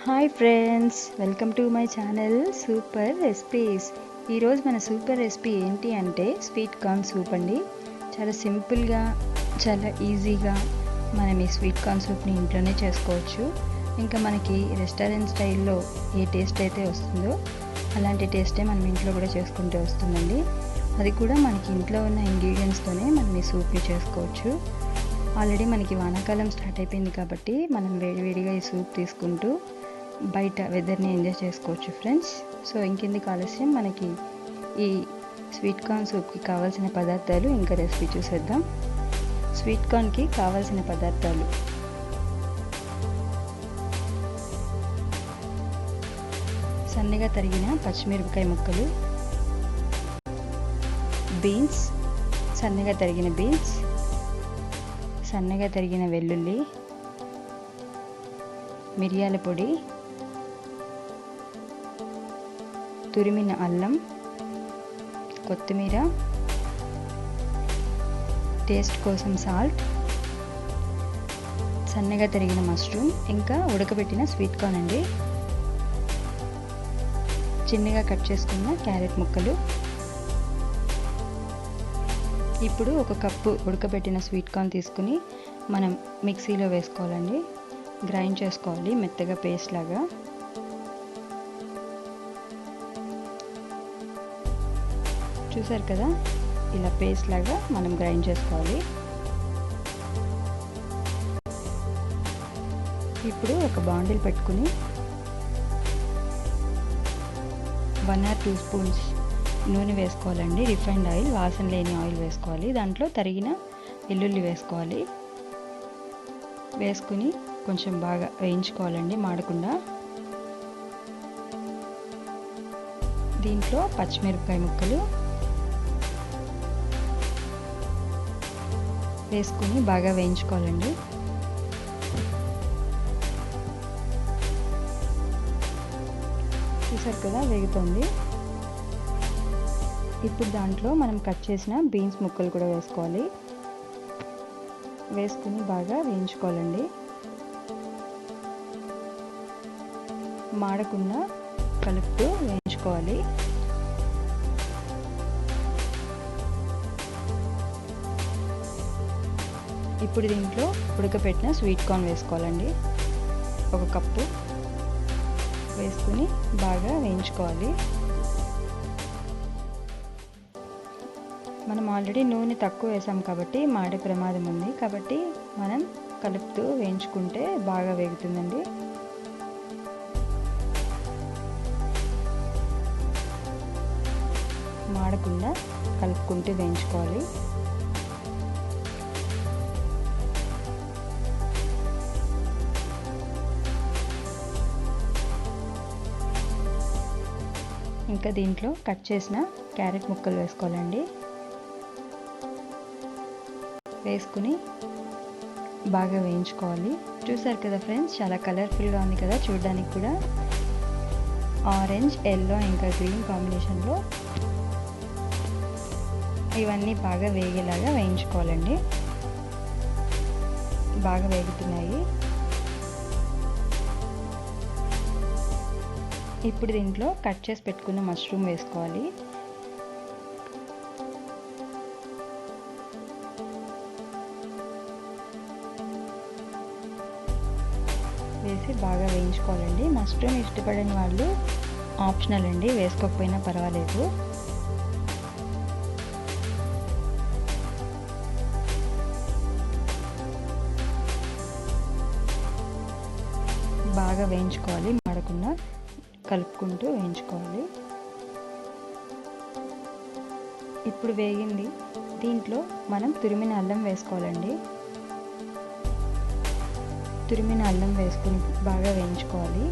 Hi friends, welcome to my channel super recipes. ఈరోజు మన super recipe ఏంటి అంటే స్వీట్ కార్న్ సూప్ అండి. చాలా సింపుల్గా, చాలా ఈజీగా మనం ఈ స్వీట్ కార్న్ సూప్ని ఇంట్లోనే చేసుకోవచ్చు. ఇంకా మనకి రెస్టారెంట్ స్టైల్లో ఏ టేస్ట్ అయితే వస్తుందో అలాంటి టేస్టే మనం ఇంట్లో కూడా చేసుకుంటే వస్తుందండి. అది కూడా మనకి ఇంట్లో ఉన్న ఇంగ్రీడియంట్స్తోనే మనం ఈ సూప్ని చేసుకోవచ్చు. ఆల్రెడీ మనకి వానాకాలం స్టార్ట్ అయిపోయింది కాబట్టి మనం వేడివేడిగా ఈ సూప్ తీసుకుంటూ బయట వెదర్ని ఎంజాయ్ చేసుకోవచ్చు ఫ్రెండ్స్. సో ఇంకెందుకు ఆలస్యం, మనకి ఈ స్వీట్ కార్న్ సూప్కి కావాల్సిన పదార్థాలు ఇంకా రెసిపీ చూసేద్దాం. స్వీట్ కార్న్కి కావాల్సిన పదార్థాలు: సన్నగా తరిగిన పచ్చిమిరపకాయ ముక్కలు, బీన్స్, సన్నగా తరిగిన బీన్స్, సన్నగా తరిగిన వెల్లుల్లి, మిరియాల పొడి, తురిమిన అల్లం, కొత్తిమీర, టేస్ట్ కోసం సాల్ట్, సన్నగా తరిగిన మష్రూమ్, ఇంకా ఉడకబెట్టిన స్వీట్ కార్న్ అండి. చిన్నగా కట్ చేసుకున్న క్యారెట్ ముక్కలు. ఇప్పుడు ఒక కప్పు ఉడకబెట్టిన స్వీట్ కార్న్ తీసుకుని మనం మిక్సీలో వేసుకోవాలండి. గ్రైండ్ చేసుకోవాలి మెత్తగా పేస్ట్ లాగా. చూసారు కదా, ఇలా పేస్ట్ లాగా మనం గ్రైండ్ చేసుకోవాలి. ఇప్పుడు ఒక బాండిల్ పెట్టుకుని 1 or 2 స్పూన్స్ నూనె వేసుకోవాలండి. రిఫైన్డ్ ఆయిల్, వాసన లేని ఆయిల్ వేసుకోవాలి. దాంట్లో తరిగిన వెల్లుల్లి వేసుకోవాలి. వేసుకుని కొంచెం బాగా వేయించుకోవాలండి మాడకుండా. దీంట్లో పచ్చిమిరపకాయ ముక్కలు వేసుకుని బాగా వేయించుకోవాలండి. చూసారు కదా, వేగుతుంది. ఇప్పుడు దాంట్లో మనం కట్ చేసిన బీన్స్ ముక్కలు కూడా వేసుకోవాలి. వేసుకుని బాగా వేయించుకోవాలండి. మాడకుండా కలుపుతూ వేయించుకోవాలి. ఇప్పుడు దీంట్లో ఉడకపెట్టిన స్వీట్ కార్న్ వేసుకోవాలండి. ఒక కప్పు వేసుకుని బాగా వేయించుకోవాలి. మనం ఆల్రెడీ నూనె తక్కువ వేసాం కాబట్టి మాడే ప్రమాదం ఉంది. కాబట్టి మనం కలుపుతూ వేయించుకుంటే బాగా వేగుతుందండి. మాడకుండా కలుపుకుంటూ వేయించుకోవాలి. ఇంకా దీంట్లో కట్ చేసిన క్యారెట్ ముక్కలు వేసుకోవాలండి. వేసుకుని బాగా వేయించుకోవాలి. చూసారు కదా ఫ్రెండ్స్, చాలా కలర్ఫుల్గా ఉంది కదా చూడడానికి కూడా. ఆరెంజ్, ఎల్లో ఇంకా గ్రీన్ కాంబినేషన్లో ఇవన్నీ బాగా వేగేలాగా వేయించుకోవాలండి. బాగా వేగుతున్నాయి. ఇప్పుడు దీంట్లో కట్ చేసి పెట్టుకున్న మష్రూమ్ వేసుకోవాలి. వేసి బాగా వేయించుకోవాలండి. మష్రూమ్ ఇష్టపడని వాళ్ళు ఆప్షనల్ అండి, వేసుకోకపోయినా పర్వాలేదు. బాగా వేయించుకోవాలి, మాడకుండా కలుపుకుంటూ వేయించుకోవాలి. ఇప్పుడు వేగింది. దీంట్లో మనం తురిమిన అల్లం వేసుకోవాలండి. తురిమిన అల్లం వేసుకుని బాగా వేయించుకోవాలి.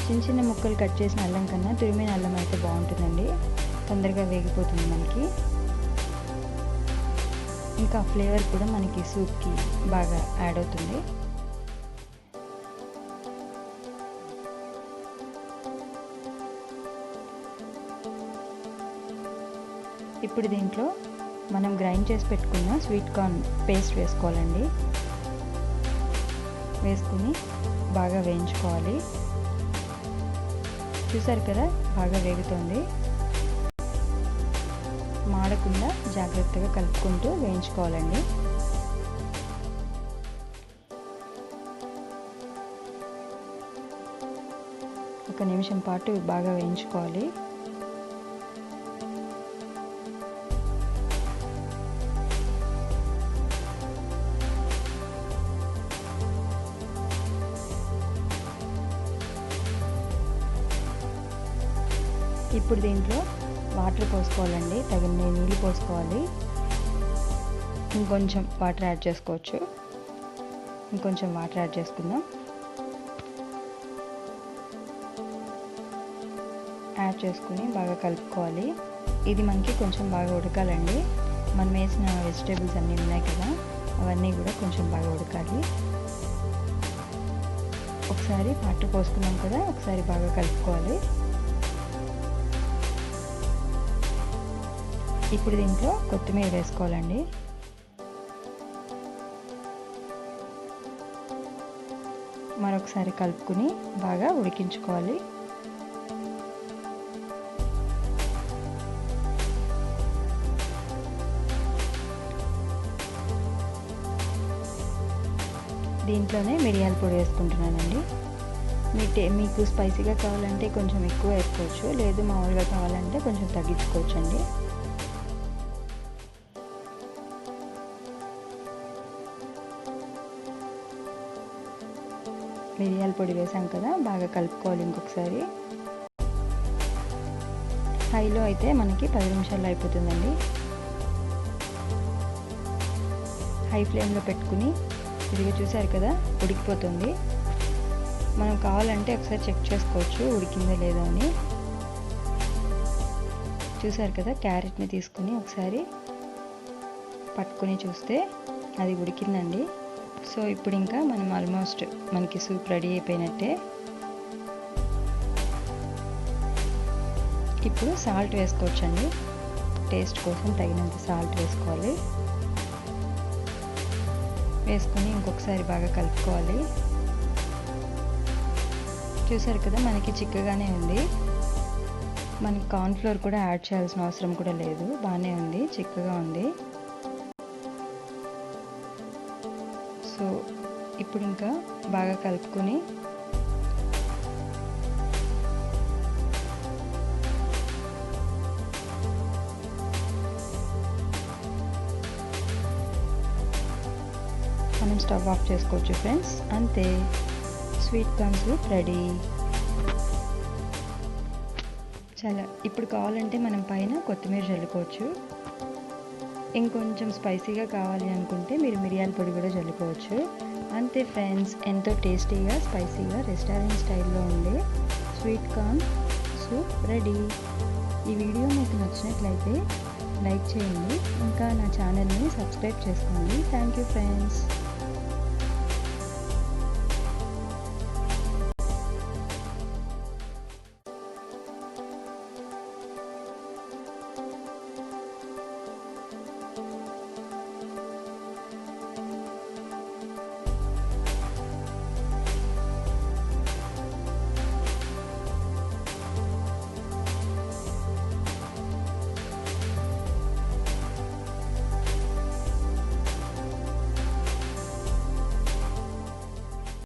చిన్న చిన్న ముక్కలు కట్ చేసిన అల్లం కన్నా తురిమిన అల్లం అయితే బాగుంటుందండి, తొందరగా వేగిపోతుంది మనకి. ఇంకా ఫ్లేవర్ కూడా మనకి సూప్కి బాగా యాడ్ అవుతుంది. ఇప్పుడు దీంట్లో మనం గ్రైండ్ చేసి పెట్టుకున్న స్వీట్ కార్న్ పేస్ట్ వేసుకోవాలండి. వేసుకుని బాగా వేయించుకోవాలి. చూసారు కదా బాగా వేగుతుంది. మాడకుండా జాగ్రత్తగా కలుపుకుంటూ వేయించుకోవాలండి. ఒక నిమిషం పాటు బాగా వేయించుకోవాలి. ఇప్పుడు దీంట్లో వాటర్ పోసుకోవాలండి. తగిన నీళ్ళు పోసుకోవాలి. ఇంకొంచెం వాటర్ యాడ్ చేసుకోవచ్చు. ఇంకొంచెం వాటర్ యాడ్ చేసుకుందాం. యాడ్ చేసుకుని బాగా కలుపుకోవాలి. ఇది మనకి కొంచెం బాగా ఉడకాలండి. మనం వేసిన వెజిటేబుల్స్ అన్నీ ఉన్నాయి కదా, అవన్నీ కూడా కొంచెం బాగా ఉడకాలి. ఒకసారి వాటర్ పోసుకున్నాం కదా, ఒకసారి బాగా కలుపుకోవాలి. ఇప్పుడు దీంట్లో కొత్తిమీర వేసుకోవాలండి. మరొకసారి కలుపుకుని బాగా ఉడికించుకోవాలి. దీంట్లోనే మిరియాల పొడి వేసుకుంటున్నానండి. మీకు స్పైసీగా కావాలంటే కొంచెం ఎక్కువ వేసుకోవచ్చు, లేదు మామూలుగా కావాలంటే కొంచెం తగ్గించుకోవచ్చు అండి. మిరియాల పొడి వేసాం కదా, బాగా కలుపుకోవాలి. ఇంకొకసారి హైలో అయితే మనకి 10 నిమిషాల్లో అయిపోతుందండి. హై ఫ్లేమ్లో పెట్టుకుని ఇదిగా చూసారు కదా ఉడికిపోతుంది. మనం కావాలంటే ఒకసారి చెక్ చేసుకోవచ్చు ఉడికిందో లేదో అని. చూసారు కదా, క్యారెట్ని తీసుకుని ఒకసారి పట్టుకుని చూస్తే అది ఉడికిందండి. సో ఇప్పుడు ఇంకా మనం ఆల్మోస్ట్ మనకి సూప్ రెడీ అయిపోయినట్టే. ఇప్పుడు సాల్ట్ వేసుకోవచ్చండి. టేస్ట్ కోసం తగినంత సాల్ట్ వేసుకోవాలి. వేసుకొని ఇంకొకసారి బాగా కలుపుకోవాలి. చూసారు కదా మనకి చిక్కగానే ఉంది. మనకి కార్న్ఫ్లోర్ కూడా యాడ్ చేయాల్సిన అవసరం కూడా లేదు. బాగానే ఉంది, చిక్కగా ఉంది. సో ఇప్పుడు ఇంకా బాగా కలుపుకొని మనం స్టవ్ ఆఫ్ చేసుకోవచ్చు ఫ్రెండ్స్. అంతే, స్వీట్ కార్న్ సూప్ రెడీ. చాలా ఇప్పుడు కావాలంటే మనం పైన కొత్తిమీర చల్లుకోవచ్చు. ఇంకొంచెం స్పైసీగా కావాలి అనుకుంటే మీరు మిరియాల పొడి కూడా చల్లుకోవచ్చు. అంతే ఫ్రెండ్స్, ఎంతో టేస్టీగా స్పైసీగా రెస్టారెంట్ స్టైల్లో ఉండే స్వీట్ కార్న్ సూప్ రెడీ. ఈ వీడియో మీకు నచ్చినట్లయితే లైక్ చేయండి. ఇంకా నా ఛానల్ని సబ్స్క్రైబ్ చేసుకోండి. Thank you friends.